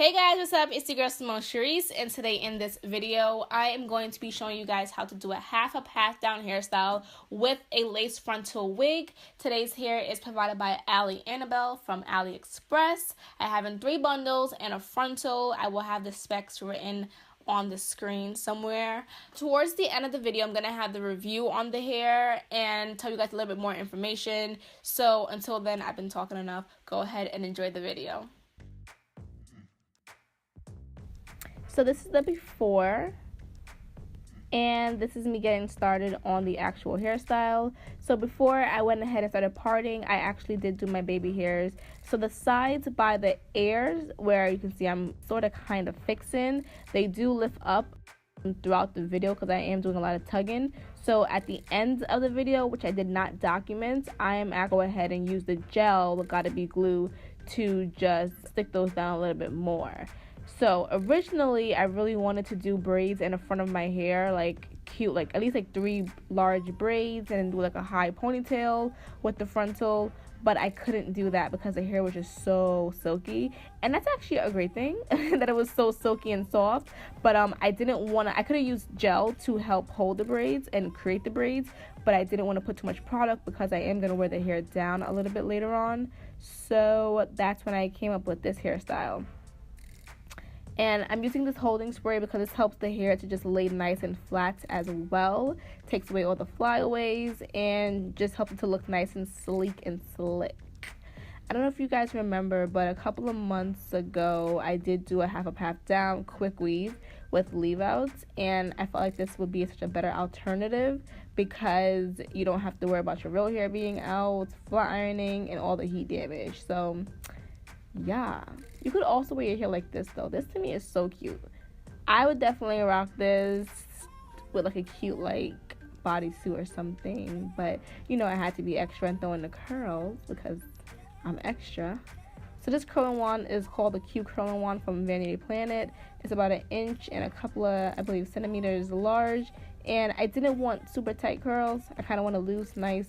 Hey guys, what's up? It's your girl Simone Cherise, and today in this video, I am going to be showing you guys how to do a half up, half down hairstyle with a lace frontal wig. Today's hair is provided by Annabelle from AliExpress. I have in 3 bundles and a frontal. I will have the specs written on the screen somewhere. Towards the end of the video, I'm going to have the review on the hair and tell you guys a little bit more information. So until then, I've been talking enough. Go ahead and enjoy the video. So this is the before, and this is me getting started on the actual hairstyle. So before I went ahead and started parting, I actually did do my baby hairs. So the sides by the ears, where you can see I'm sort of kind of fixing, they do lift up throughout the video because I am doing a lot of tugging. So at the end of the video, which I did not document, I am going to go ahead and use the gel, Gotta Be Glue, to just stick those down a little bit more. So originally I really wanted to do braids in the front of my hair, like cute, like at least like 3 large braids, and do like a high ponytail with the frontal, but I couldn't do that because the hair was just so silky. And that's actually a great thing that it was so silky and soft. But I didn't want to, I could have used gel to help hold the braids and create the braids, but I didn't want to put too much product because I am going to wear the hair down a little bit later on. So that's when I came up with this hairstyle. And I'm using this holding spray because this helps the hair to just lay nice and flat as well. Takes away all the flyaways and just helps it to look nice and sleek and slick. I don't know if you guys remember, but a couple of months ago, I did do a half up, half down quick weave with leave outs. And I felt like this would be such a better alternative because you don't have to worry about your real hair being out, flat ironing, and all the heat damage. So yeah, you could also wear your hair like this though. This to me is so cute. I would definitely rock this with like a cute like bodysuit or something, but you know I had to be extra and throw in the curls because I'm extra. So this curling wand is called the Q curling wand from Vanity Planet. It's about 1 inch and a couple of, I believe, centimeters large, and I didn't want super tight curls. I kind of want to loose, nice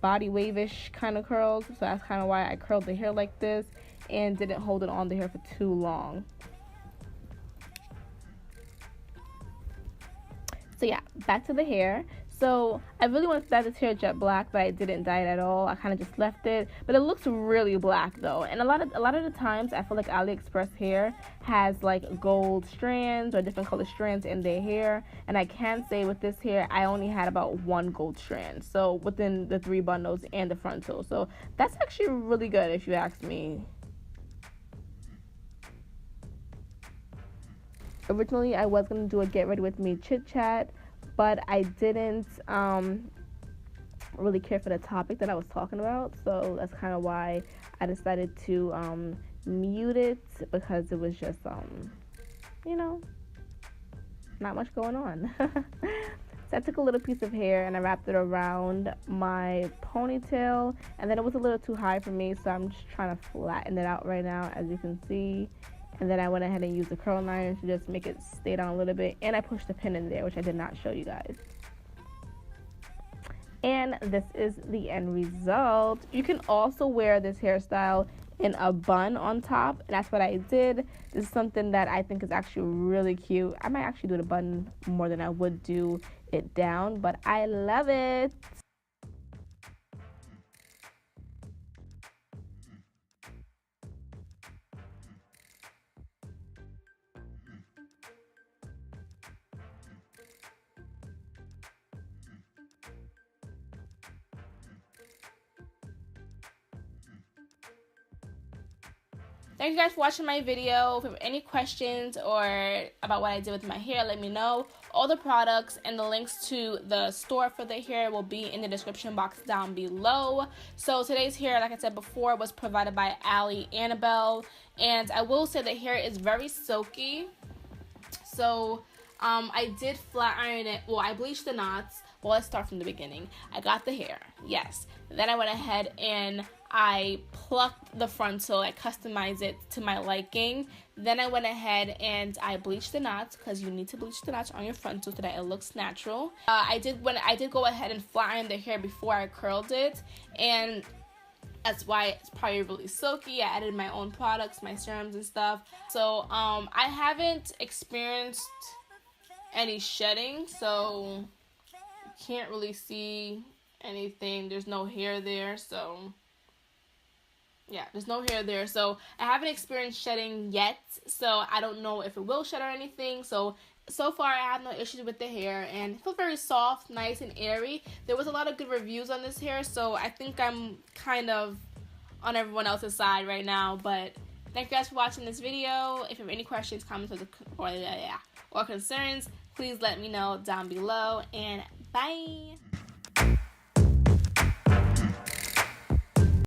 body wave-ish kind of curls, so that's kind of why I curled the hair like this and didn't hold it on the hair for too long. So yeah, back to the hair. So I really wanted to dye this hair jet black, but I didn't dye it at all. I kind of just left it, but it looks really black though. And a lot of the times I feel like AliExpress hair has like gold strands or different color strands in their hair, and I can say with this hair I only had about 1 gold strand, so within the 3 bundles and the frontal. So that's actually really good if you ask me. Originally, I was going to do a get ready with me chit chat, but I didn't really care for the topic that I was talking about. So that's kind of why I decided to mute it, because it was just, you know, not much going on. So I took a little piece of hair and I wrapped it around my ponytail, and then it was a little too high for me, so I'm just trying to flatten it out right now, as you can see. And then I went ahead and used the curling iron to just make it stay down a little bit. And I pushed the pin in there, which I did not show you guys. And this is the end result. You can also wear this hairstyle in a bun on top, and that's what I did. This is something that I think is actually really cute. I might actually do the bun more than I would do it down, but I love it. Thank you guys for watching my video. If you have any questions or about what I did with my hair, let me know. All the products and the links to the store for the hair will be in the description box down below. So today's hair, like I said before, was provided by Annabelle. And I will say the hair is very silky. So I did flat iron it. Well, I bleached the knots. Well, let's start from the beginning. I got the hair, yes. Then I went ahead and I plucked the frontal. I customized it to my liking. Then I went ahead and I bleached the knots, because you need to bleach the knots on your frontal so that it looks natural. I did go ahead and flat iron the hair before I curled it, and That's why it's probably really silky. I added my own products, my serums and stuff. So I haven't experienced any shedding, so you can't really see anything. There's no hair there, so yeah, there's no hair there. So I haven't experienced shedding yet, so I don't know if it will shed or anything. So far I have no issues with the hair, and it feels very soft, nice, and airy. There was a lot of good reviews on this hair, so I think I'm kind of on everyone else's side right now. But thank you guys for watching this video. If you have any questions, comments, or concerns, please let me know down below, and bye.